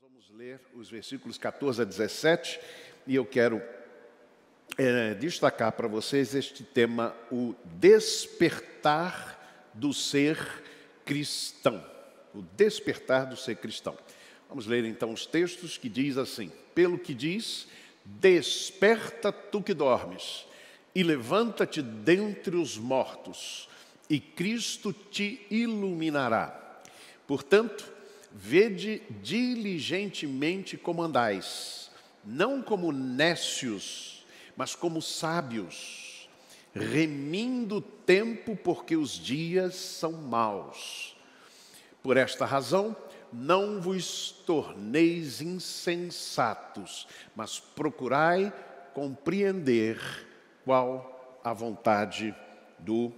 Vamos ler os versículos 14 a 17 e eu quero destacar para vocês este tema, o despertar do ser cristão. O despertar do ser cristão. Vamos ler então os textos que diz assim: pelo que diz, desperta tu que dormes e levanta-te dentre os mortos e Cristo te iluminará. Portanto, vede diligentemente como andais, não como nécios, mas como sábios, remindo o tempo, porque os dias são maus. Por esta razão, não vos torneis insensatos, mas procurai compreender qual a vontade do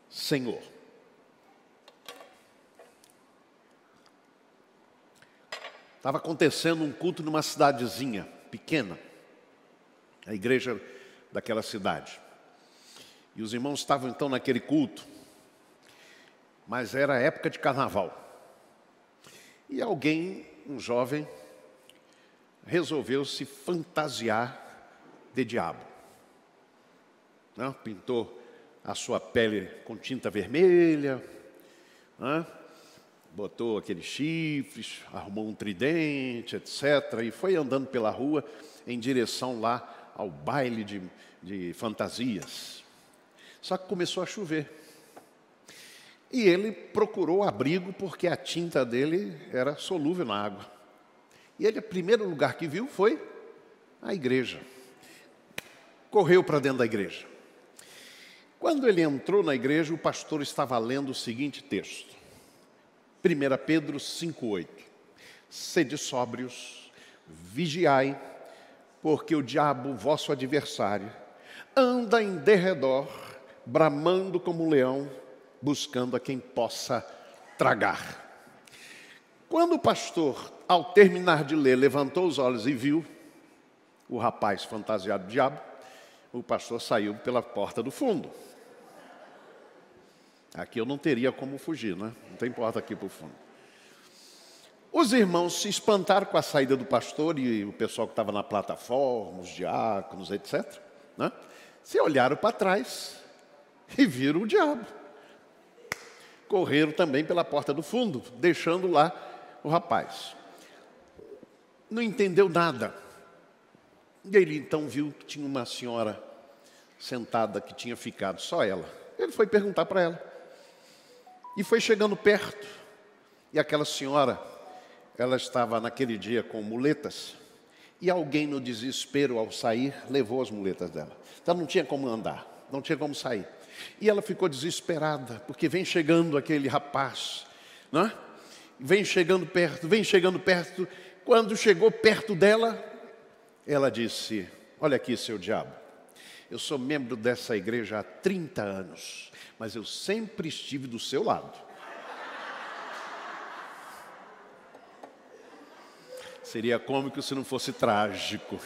Senhor. Estava acontecendo um culto numa cidadezinha pequena, a igreja daquela cidade. E os irmãos estavam então naquele culto, mas era época de carnaval. E alguém, um jovem, resolveu se fantasiar de diabo. Não? Pintou a sua pele com tinta vermelha, não? Botou aqueles chifres, arrumou um tridente, etc. E foi andando pela rua em direção lá ao baile de fantasias. Só que começou a chover. E ele procurou abrigo porque a tinta dele era solúvel na água. E ele, o primeiro lugar que viu foi a igreja. Correu para dentro da igreja. Quando ele entrou na igreja, o pastor estava lendo o seguinte texto. 1 Pedro 5,8. Sede sóbrios, vigiai, porque o diabo, vosso adversário, anda em derredor, bramando como um leão, buscando a quem possa tragar. Quando o pastor, ao terminar de ler, levantou os olhos e viu o rapaz fantasiado de diabo, o pastor saiu pela porta do fundo. Aqui eu não teria como fugir, né? Não tem porta aqui para o fundo. Os irmãos se espantaram com a saída do pastor e o pessoal que estava na plataforma, os diáconos, etc. Né? Se olharam para trás e viram o diabo. Correram também pela porta do fundo, deixando lá o rapaz. Não entendeu nada. E ele então viu que tinha uma senhora sentada que tinha ficado, só ela. Ele foi perguntar para ela. E foi chegando perto, e aquela senhora, ela estava naquele dia com muletas, e alguém no desespero ao sair, levou as muletas dela. Então não tinha como andar, não tinha como sair. E ela ficou desesperada, porque vem chegando aquele rapaz, né? Vem chegando perto. Quando chegou perto dela, ela disse: olha aqui, seu diabo, eu sou membro dessa igreja há 30 anos, mas eu sempre estive do seu lado. Seria cômico se não fosse trágico.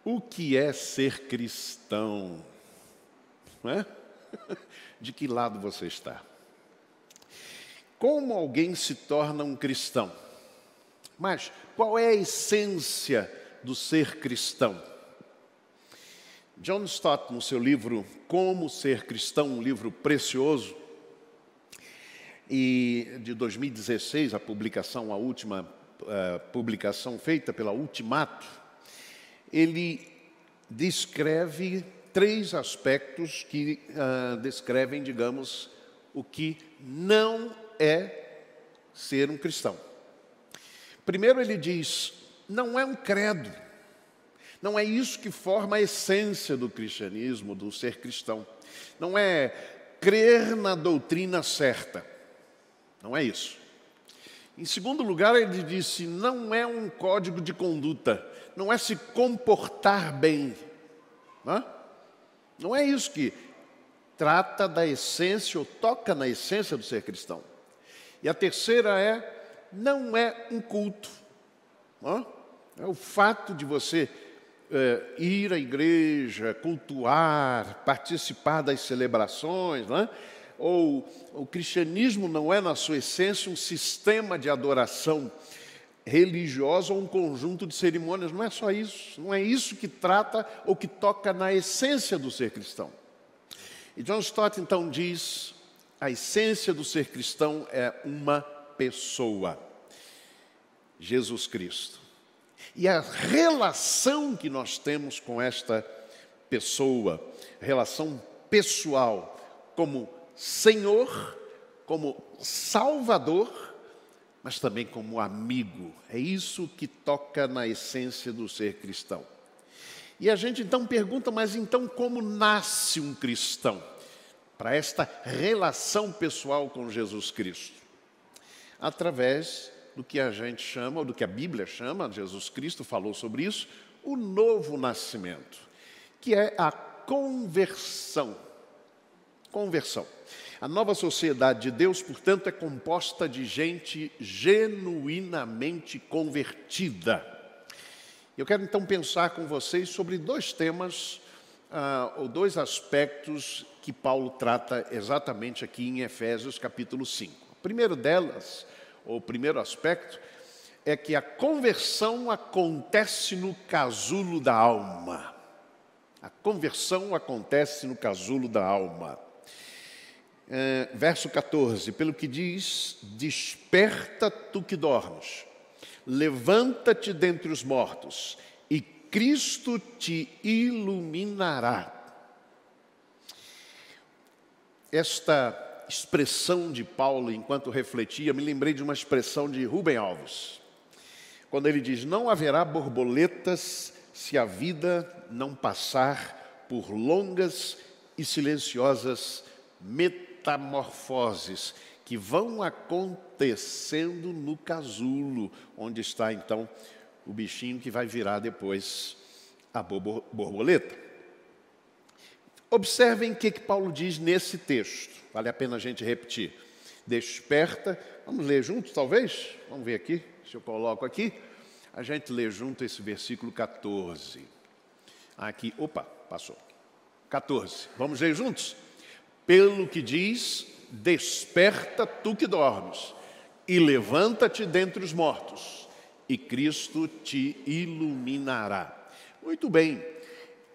O que é ser cristão? Não é? De que lado você está? Como alguém se torna um cristão? Mas qual é a essência do ser cristão? John Stott, no seu livro Como Ser Cristão, um livro precioso, e de 2016, a última publicação feita pela Ultimato, ele descreve 3 aspectos que descrevem, digamos, o que não é ser um cristão. Primeiro ele diz, não é um credo. Não é isso que forma a essência do cristianismo, do ser cristão. Não é crer na doutrina certa. Não é isso. Em segundo lugar, ele disse, não é um código de conduta. Não é se comportar bem. Não é isso que trata da essência ou toca na essência do ser cristão. E a terceira não é um culto. É o fato de você ir à igreja, cultuar, participar das celebrações, ou o cristianismo não é, na sua essência, um sistema de adoração religiosa ou um conjunto de cerimônias. Não é só isso. Não é isso que trata ou que toca na essência do ser cristão. E John Stott, então, diz: a essência do ser cristão é uma pessoa, Jesus Cristo. E a relação que nós temos com esta pessoa, relação pessoal, como Senhor, como Salvador, mas também como amigo. É isso que toca na essência do ser cristão. E a gente então pergunta, mas então como nasce um cristão? Para esta relação pessoal com Jesus Cristo. Através do que a gente chama, ou do que a Bíblia chama, Jesus Cristo falou sobre isso, o novo nascimento, que é a conversão. Conversão. A nova sociedade de Deus, portanto, é composta de gente genuinamente convertida. Eu quero então pensar com vocês sobre dois temas, ou dois aspectos que Paulo trata exatamente aqui em Efésios capítulo 5. O primeiro delas, ou o primeiro aspecto, é que a conversão acontece no casulo da alma. A conversão acontece no casulo da alma. Verso 14, pelo que diz: desperta tu que dormes, levanta-te dentre os mortos, e Cristo te iluminará. Esta expressão de Paulo, enquanto refletia, me lembrei de uma expressão de Rubem Alves, quando ele diz: não haverá borboletas se a vida não passar por longas e silenciosas metamorfoses que vão acontecendo no casulo, onde está então o bichinho que vai virar depois a borboleta. Observem o que Paulo diz nesse texto, vale a pena a gente repetir. Desperta, vamos ler juntos talvez? Vamos ver aqui, se eu coloco aqui. A gente lê junto esse versículo 14. Aqui, opa, passou. 14, vamos ler juntos? Pelo que diz: desperta tu que dormes, e levanta-te dentre os mortos, e Cristo te iluminará. Muito bem,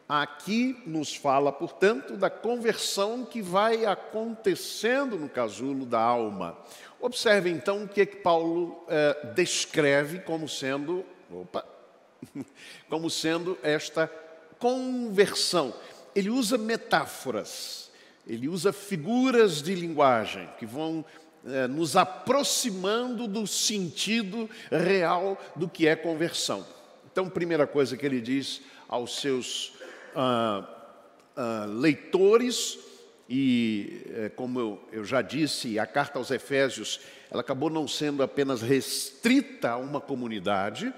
aqui nos fala, portanto, da conversão que vai acontecendo no casulo da alma. Observe então o que Paulo descreve como sendo, como sendo esta conversão. Ele usa metáforas, ele usa figuras de linguagem que vão nos aproximando do sentido real do que é conversão. Então, primeira coisa que ele diz aos seus leitores, e como eu já disse, a carta aos Efésios, ela acabou não sendo apenas restrita a uma comunidade,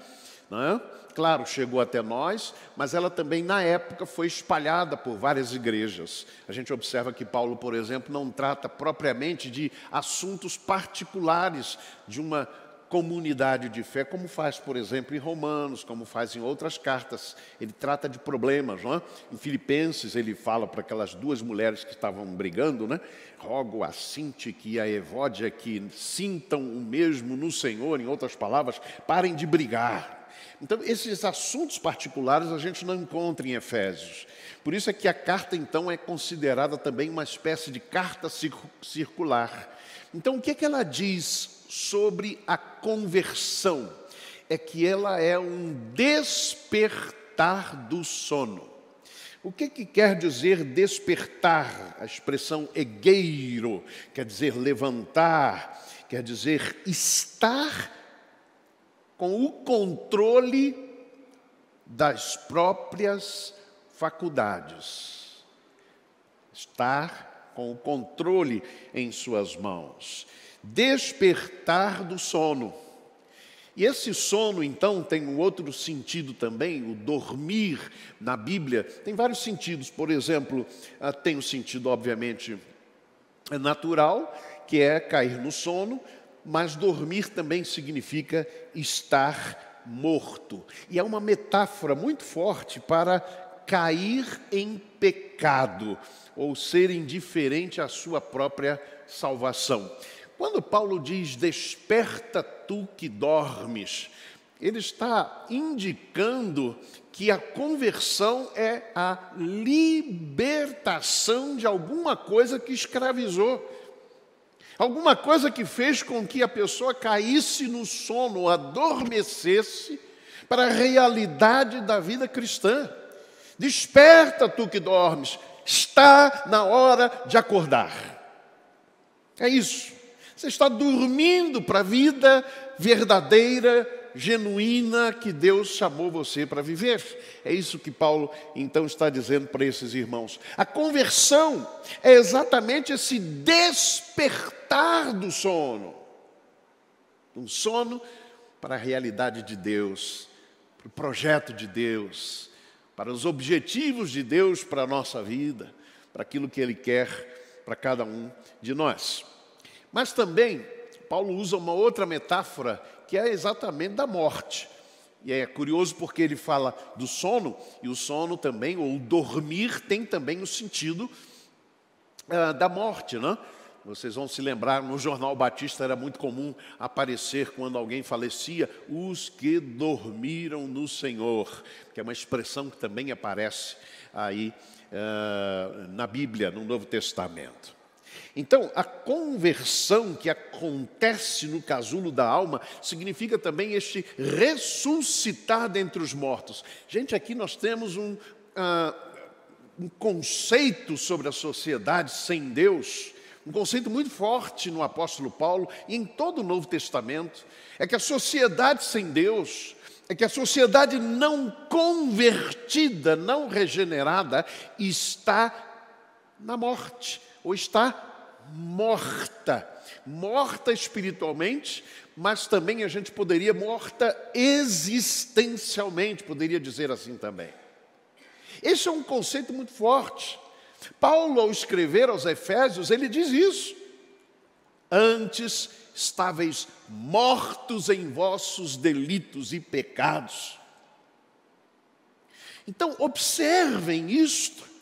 né? Claro, chegou até nós, mas ela também, na época, foi espalhada por várias igrejas. A gente observa que Paulo, por exemplo, não trata propriamente de assuntos particulares de uma comunidade de fé, como faz, por exemplo, em Romanos, como faz em outras cartas. Ele trata de problemas, não é? Em Filipenses, ele fala para aquelas duas mulheres que estavam brigando, né? Rogo a Sintique e a Evódia que sintam o mesmo no Senhor, em outras palavras, parem de brigar. Então, esses assuntos particulares a gente não encontra em Efésios. Por isso é que a carta, então, é considerada também uma espécie de carta circular. Então, o que é que ela diz sobre a conversão? É que ela é um despertar do sono. O que quer dizer despertar? A expressão egeiro quer dizer levantar, quer dizer estar com o controle das próprias faculdades. Estar com o controle em suas mãos. Despertar do sono. E esse sono, então, tem um outro sentido também, o dormir na Bíblia. Tem vários sentidos. Por exemplo, tem o sentido, obviamente, natural, que é cair no sono, mas dormir também significa estar morto. E é uma metáfora muito forte para cair em pecado ou ser indiferente à sua própria salvação. Quando Paulo diz, desperta tu que dormes, ele está indicando que a conversão é a libertação de alguma coisa que escravizou. Alguma coisa que fez com que a pessoa caísse no sono, adormecesse para a realidade da vida cristã. Desperta tu que dormes, está na hora de acordar. É isso. Você está dormindo para a vida verdadeira, genuína que Deus chamou você para viver. É isso que Paulo então está dizendo para esses irmãos. A conversão é exatamente esse despertar do sono. Um sono para a realidade de Deus, para o projeto de Deus, para os objetivos de Deus para a nossa vida, para aquilo que Ele quer para cada um de nós. Mas também, Paulo usa uma outra metáfora, que é exatamente da morte. E é curioso porque ele fala do sono, e o sono também, ou dormir, tem também o sentido da morte, né? Vocês vão se lembrar, no Jornal Batista era muito comum aparecer quando alguém falecia, os que dormiram no Senhor, que é uma expressão que também aparece aí na Bíblia, no Novo Testamento. Então, a conversão que acontece no casulo da alma significa também este ressuscitar dentre os mortos. Gente, aqui nós temos um conceito sobre a sociedade sem Deus, um conceito muito forte no apóstolo Paulo e em todo o Novo Testamento, é que a sociedade sem Deus, é que a sociedade não convertida, não regenerada, está na morte, ou está morta. Morta espiritualmente, mas também a gente poderia morta existencialmente, poderia dizer assim também. Esse é um conceito muito forte. Paulo, ao escrever aos Efésios, ele diz isso. Antes estáveis mortos em vossos delitos e pecados. Então, observem isto.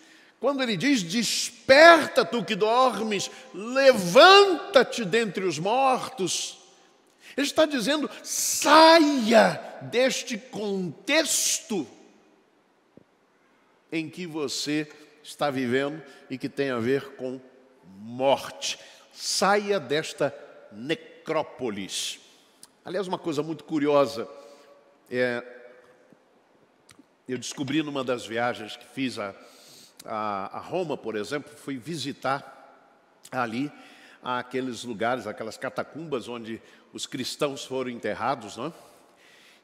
Quando ele diz, desperta tu que dormes, levanta-te dentre os mortos. Ele está dizendo, saia deste contexto em que você está vivendo e que tem a ver com morte. Saia desta necrópolis. Aliás, uma coisa muito curiosa, eu descobri numa das viagens que fiz a Roma, por exemplo, fui visitar ali aqueles lugares, aquelas catacumbas onde os cristãos foram enterrados, não é?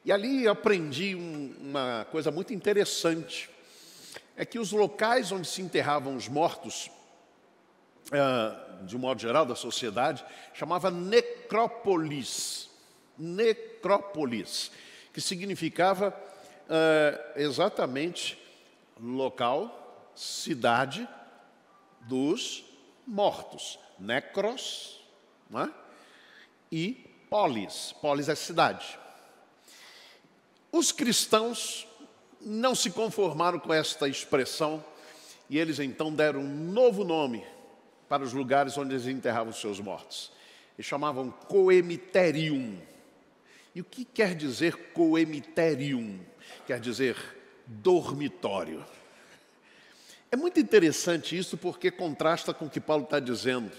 E ali eu aprendi uma coisa muito interessante, é que os locais onde se enterravam os mortos, de um modo geral da sociedade, chamava necrópolis, que significava exatamente local, cidade dos mortos. Necros, não é? E polis. Polis é cidade. Os cristãos não se conformaram com esta expressão e eles então deram um novo nome para os lugares onde eles enterravam os seus mortos. Eles chamavam coemiterium. E o que quer dizer coemiterium? Quer dizer dormitório. É muito interessante isso porque contrasta com o que Paulo está dizendo.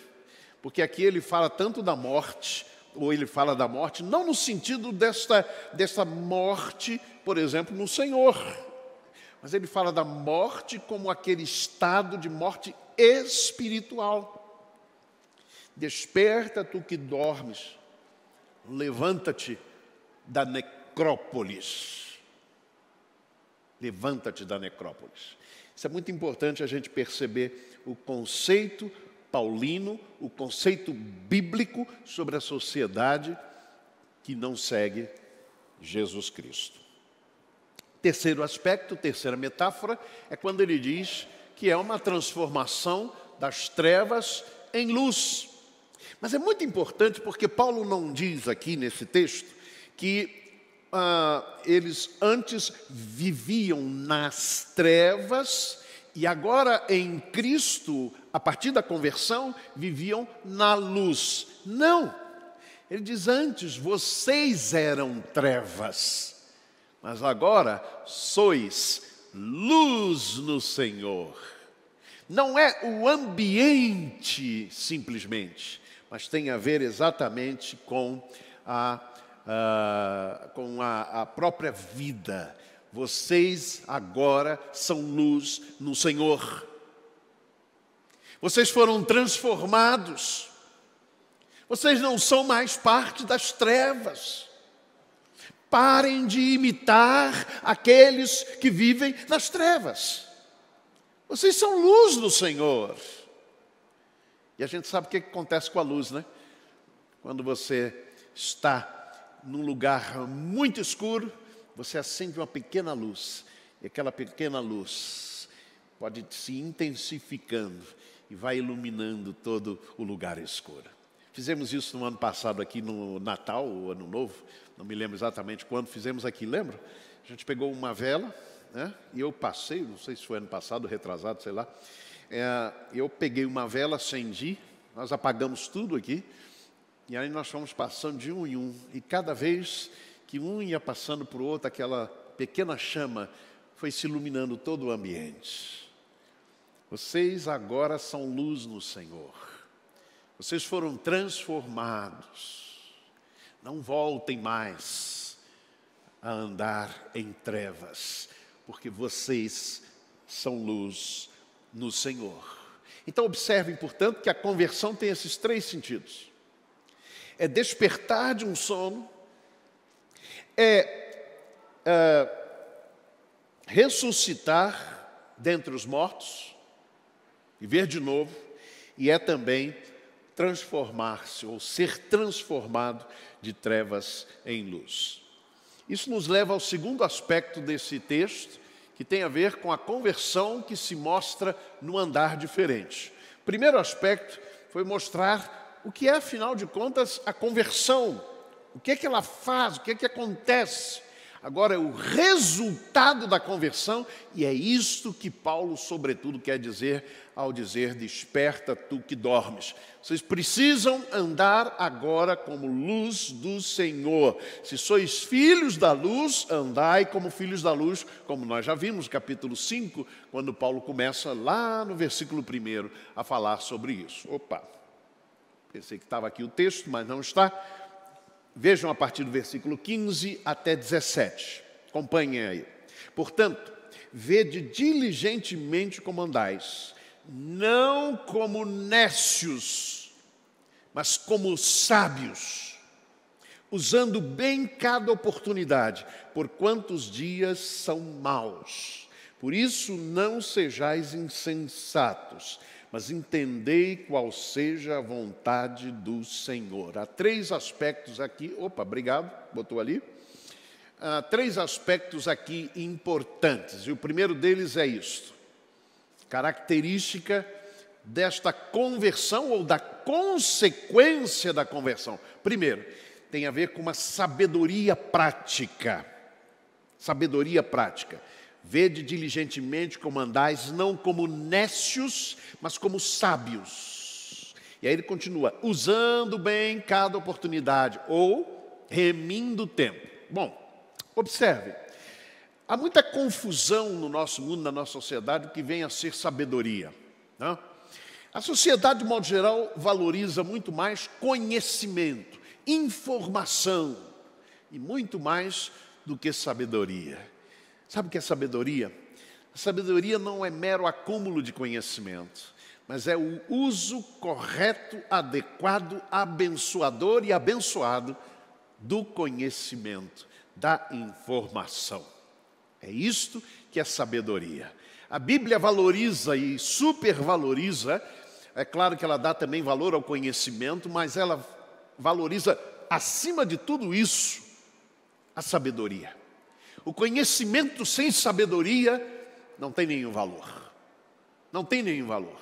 Porque aqui ele fala tanto da morte, ou ele fala da morte, não no sentido dessa morte, por exemplo, no Senhor. Mas ele fala da morte como aquele estado de morte espiritual. Desperta tu que dormes, levanta-te da necrópolis. Levanta-te da necrópolis. Isso é muito importante a gente perceber o conceito paulino, o conceito bíblico sobre a sociedade que não segue Jesus Cristo. Terceiro aspecto, terceira metáfora, é quando ele diz que é uma transformação das trevas em luz. Mas é muito importante porque Paulo não diz aqui nesse texto que eles antes viviam nas trevas e agora em Cristo, a partir da conversão, viviam na luz. Não, ele diz antes, vocês eram trevas, mas agora sois luz no Senhor. Não é o ambiente simplesmente, mas tem a ver exatamente com a própria vida. Vocês agora são luz no Senhor. Vocês foram transformados. Vocês não são mais parte das trevas. Parem de imitar aqueles que vivem nas trevas. Vocês são luz no Senhor. E a gente sabe o que acontece com a luz, né? Quando você está num lugar muito escuro, você acende uma pequena luz. E aquela pequena luz pode se intensificando e vai iluminando todo o lugar escuro. Fizemos isso no ano passado aqui no Natal, ou Ano Novo, não me lembro exatamente quando fizemos aqui, lembra? A gente pegou uma vela, né? E eu passei, não sei se foi ano passado, retrasado, sei lá. Eu peguei uma vela, acendi, nós apagamos tudo aqui, e aí nós fomos passando de um em um, e cada vez que um ia passando para o outro, aquela pequena chama foi se iluminando todo o ambiente. Vocês agora são luz no Senhor. Vocês foram transformados. Não voltem mais a andar em trevas, porque vocês são luz no Senhor. Então observem, portanto, que a conversão tem esses três sentidos. É despertar de um sono, ressuscitar dentre os mortos, viver de novo, e é também transformar-se ou ser transformado de trevas em luz. Isso nos leva ao segundo aspecto desse texto, que tem a ver com a conversão que se mostra no andar diferente. O primeiro aspecto foi mostrar o que é, afinal de contas, a conversão. O que é que ela faz, o que é que acontece. Agora é o resultado da conversão, e é isto que Paulo, sobretudo, quer dizer ao dizer: desperta tu que dormes. Vocês precisam andar agora como luz do Senhor. Se sois filhos da luz, andai como filhos da luz, como nós já vimos no capítulo 5, quando Paulo começa lá no versículo 1 a falar sobre isso. Opa, pensei que estava aqui o texto, mas não está. Vejam a partir do versículo 15 até 17. Acompanhem aí. Portanto, vede diligentemente como andais, não como nécios, mas como sábios, usando bem cada oportunidade, porquanto os dias são maus. Por isso não sejais insensatos, mas entendei qual seja a vontade do Senhor. Há três aspectos aqui, obrigado, botou ali. Há três aspectos aqui importantes, e o primeiro deles é isto. Característica desta conversão ou da consequência da conversão. Primeiro, tem a ver com uma sabedoria prática. Sabedoria prática. Vede diligentemente como andais, não como nécios, mas como sábios. E aí ele continua, usando bem cada oportunidade, ou remindo o tempo. Bom, observe, há muita confusão no nosso mundo, na nossa sociedade, o que vem a ser sabedoria, não? A sociedade, de modo geral, valoriza muito mais conhecimento, informação, e muito mais do que sabedoria. Sabe o que é sabedoria? A sabedoria não é mero acúmulo de conhecimento, mas é o uso correto, adequado, abençoador e abençoado do conhecimento, da informação. É isto que é sabedoria. A Bíblia valoriza e supervaloriza, é claro que ela dá também valor ao conhecimento, mas ela valoriza, acima de tudo isso, a sabedoria. O conhecimento sem sabedoria não tem nenhum valor. Não tem nenhum valor.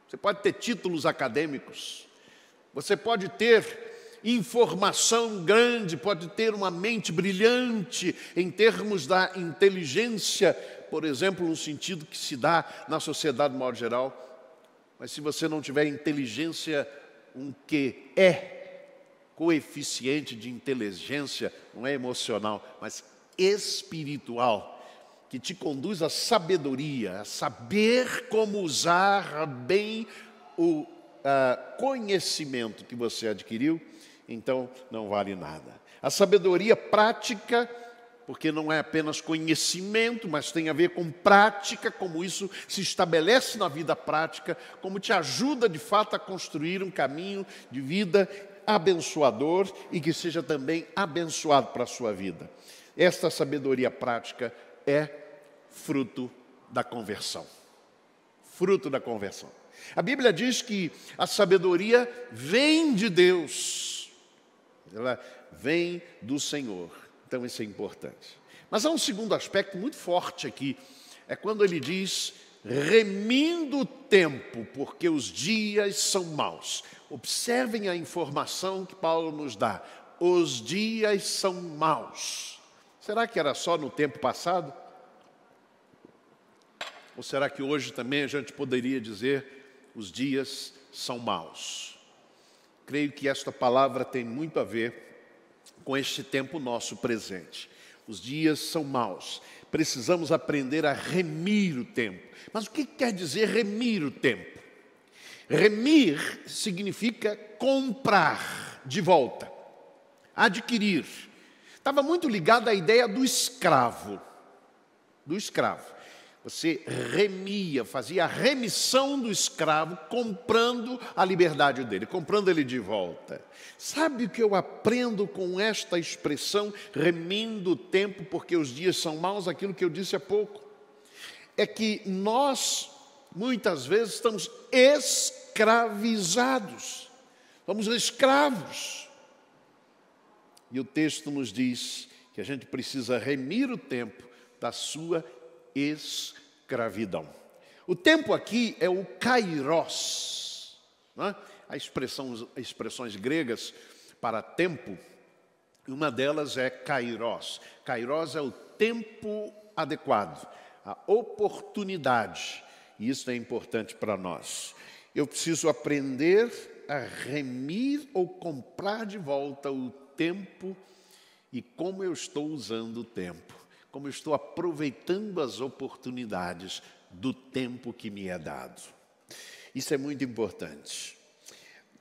Você pode ter títulos acadêmicos, você pode ter informação grande, pode ter uma mente brilhante em termos da inteligência, por exemplo, no sentido que se dá na sociedade de modo geral. Mas se você não tiver inteligência, um que é coeficiente de inteligência, não é emocional, mas espiritual, que te conduz à sabedoria, a saber como usar bem o conhecimento que você adquiriu, então não vale nada. A sabedoria prática, porque não é apenas conhecimento, mas tem a ver com prática, como isso se estabelece na vida prática, como te ajuda de fato a construir um caminho de vida abençoador e que seja também abençoado para a sua vida. Esta sabedoria prática é fruto da conversão. Fruto da conversão. A Bíblia diz que a sabedoria vem de Deus. Ela vem do Senhor. Então isso é importante. Mas há um segundo aspecto muito forte aqui. É quando ele diz, remindo o tempo, porque os dias são maus. Observem a informação que Paulo nos dá. Os dias são maus. Será que era só no tempo passado? Ou será que hoje também a gente poderia dizer, os dias são maus? Creio que esta palavra tem muito a ver com este tempo nosso presente. Os dias são maus. Precisamos aprender a remir o tempo. Mas o que quer dizer remir o tempo? Remir significa comprar de volta, adquirir. Estava muito ligado à ideia do escravo. Do escravo. Você remia, fazia a remissão do escravo, comprando a liberdade dele, comprando ele de volta. Sabe o que eu aprendo com esta expressão, remindo o tempo, porque os dias são maus? Aquilo que eu disse há pouco. É que nós, muitas vezes, estamos escravizados. Somos escravos. E o texto nos diz que a gente precisa remir o tempo da sua escravidão. O tempo aqui é o kairos, né? As expressões gregas para tempo, uma delas é kairos. Kairos é o tempo adequado, a oportunidade, e isso é importante para nós. Eu preciso aprender a remir ou comprar de volta o tempo e como eu estou usando o tempo. Como eu estou aproveitando as oportunidades do tempo que me é dado. Isso é muito importante.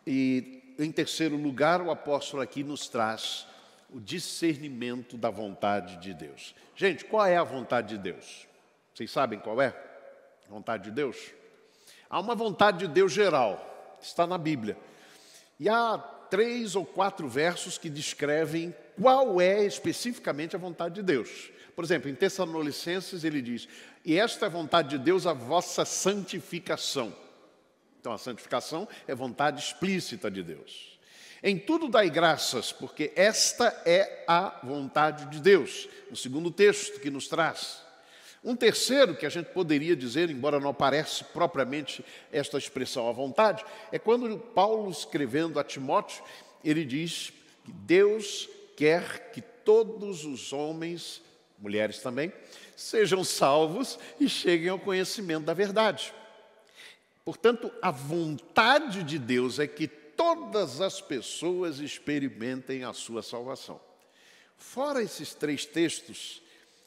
E, em terceiro lugar, o apóstolo aqui nos traz o discernimento da vontade de Deus. Gente, qual é a vontade de Deus? Vocês sabem qual é a vontade de Deus? Há uma vontade de Deus geral, está na Bíblia. E há 3 ou 4 versos que descrevem qual é especificamente a vontade de Deus. Por exemplo, em Tessalonicenses ele diz, e esta é a vontade de Deus, a vossa santificação. Então a santificação é vontade explícita de Deus. Em tudo dai graças, porque esta é a vontade de Deus. No segundo texto que nos traz. Um terceiro que a gente poderia dizer, embora não apareça propriamente esta expressão à vontade, é quando Paulo, escrevendo a Timóteo, ele diz que Deus quer que todos os homens, mulheres também, sejam salvos e cheguem ao conhecimento da verdade. Portanto, a vontade de Deus é que todas as pessoas experimentem a sua salvação. Fora esses 3 textos,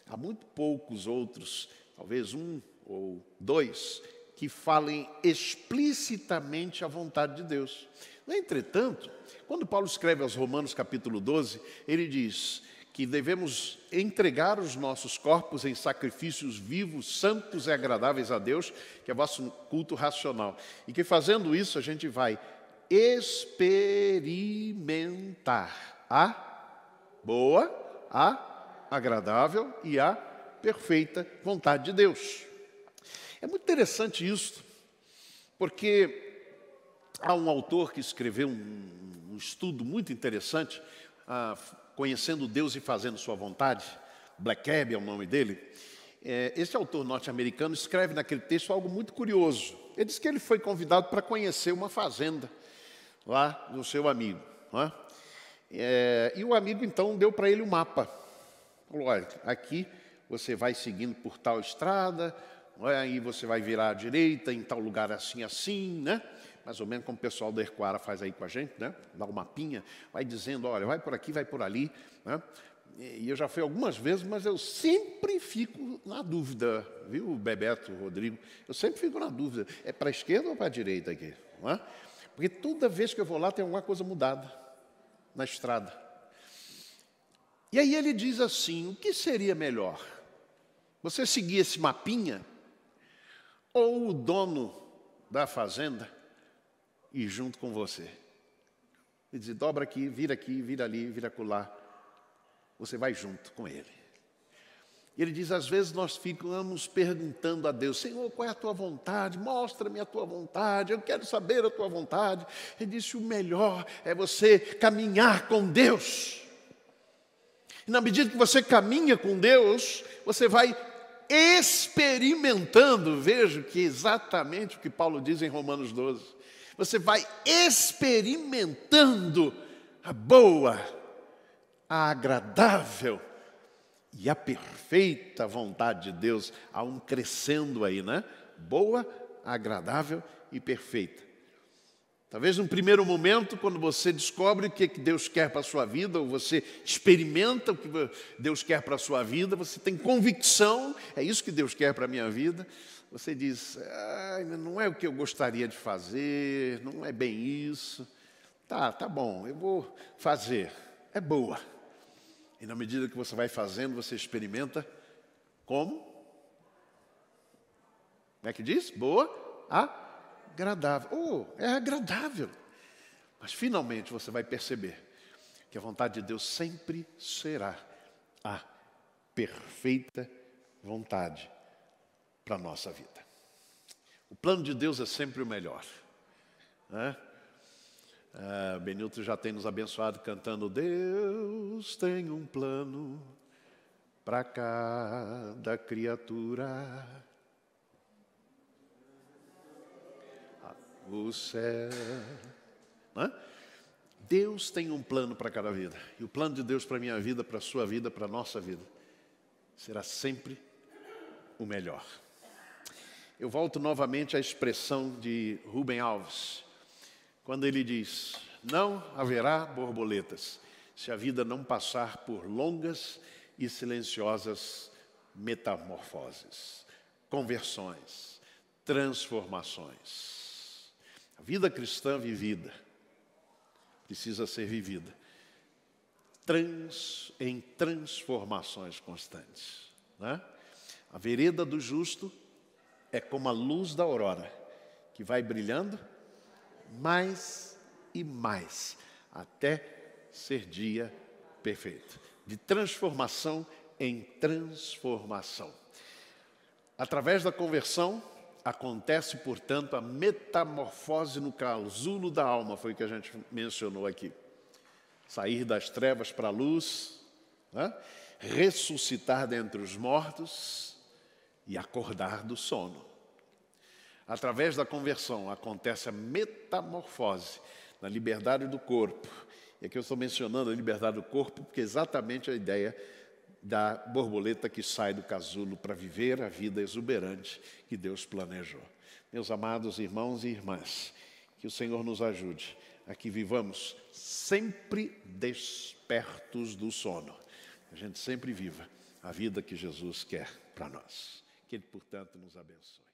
há muito poucos outros, talvez 1 ou 2, que falem explicitamente a vontade de Deus. Entretanto, quando Paulo escreve aos Romanos capítulo 12, ele diz que devemos entregar os nossos corpos em sacrifícios vivos, santos e agradáveis a Deus, que é o vosso culto racional. E que fazendo isso a gente vai experimentar a boa, a agradável e a perfeita vontade de Deus. É muito interessante isso, porque há um autor que escreveu um estudo muito interessante, Conhecendo Deus e Fazendo Sua Vontade, Blackab é o nome dele. Esse autor norte-americano escreve naquele texto algo muito curioso. Ele diz que ele foi convidado para conhecer uma fazenda lá do seu amigo, não é? E o amigo então deu para ele um mapa. Falou, olha, aqui você vai seguindo por tal estrada, aí você vai virar à direita em tal lugar assim, assim, né? Mais ou menos como o pessoal da Erquara faz aí com a gente, né? Dá um mapinha, vai dizendo, olha, vai por aqui, vai por ali, né? E eu já fui algumas vezes, mas eu sempre fico na dúvida, viu, Bebeto, Rodrigo? Eu sempre fico na dúvida, é para a esquerda ou para a direita aqui? Não é? Porque toda vez que eu vou lá tem alguma coisa mudada na estrada. E aí ele diz assim, o que seria melhor? Você seguir esse mapinha ou o dono da fazenda ir junto com você? Ele diz, dobra aqui, vira ali, vira acolá. Você vai junto com ele. Ele diz, às vezes nós ficamos perguntando a Deus, Senhor, qual é a tua vontade? Mostra-me a tua vontade, eu quero saber a tua vontade. Ele disse, o melhor é você caminhar com Deus. E na medida que você caminha com Deus, você vai experimentando, veja que é exatamente o que Paulo diz em Romanos 12. Você vai experimentando a boa, a agradável e a perfeita vontade de Deus. Há um crescendo aí, né? Boa, agradável e perfeita. Talvez num primeiro momento, quando você descobre o que Deus quer para a sua vida, ou você experimenta o que Deus quer para a sua vida, você tem convicção, é isso que Deus quer para a minha vida, você diz, não é o que eu gostaria de fazer, não é bem isso. Tá bom, eu vou fazer, é boa. E na medida que você vai fazendo, você experimenta como? Como é que diz? Boa, agradável. É agradável. Mas finalmente você vai perceber que a vontade de Deus sempre será a perfeita vontade para a nossa vida. O plano de Deus é sempre o melhor, né? Benilton já tem nos abençoado cantando, Deus tem um plano para cada criatura. O céu. Né? Deus tem um plano para cada vida. E o plano de Deus para a minha vida, para a sua vida, para a nossa vida, será sempre o melhor. Eu volto novamente à expressão de Rubem Alves, quando ele diz, não haverá borboletas se a vida não passar por longas e silenciosas metamorfoses, conversões, transformações. A vida cristã vivida precisa ser vivida em transformações constantes, né? A vereda do justo é como a luz da aurora, que vai brilhando mais e mais, até ser dia perfeito. De transformação em transformação. Através da conversão, acontece, portanto, a metamorfose no casulo da alma, foi o que a gente mencionou aqui. Sair das trevas para a luz, né? Ressuscitar dentre os mortos e acordar do sono. Através da conversão acontece a metamorfose na liberdade do corpo. E aqui eu estou mencionando a liberdade do corpo porque é exatamente a ideia da borboleta que sai do casulo para viver a vida exuberante que Deus planejou. Meus amados irmãos e irmãs, que o Senhor nos ajude a que vivamos sempre despertos do sono. Que a gente sempre viva a vida que Jesus quer para nós. Que Ele, portanto, nos abençoe.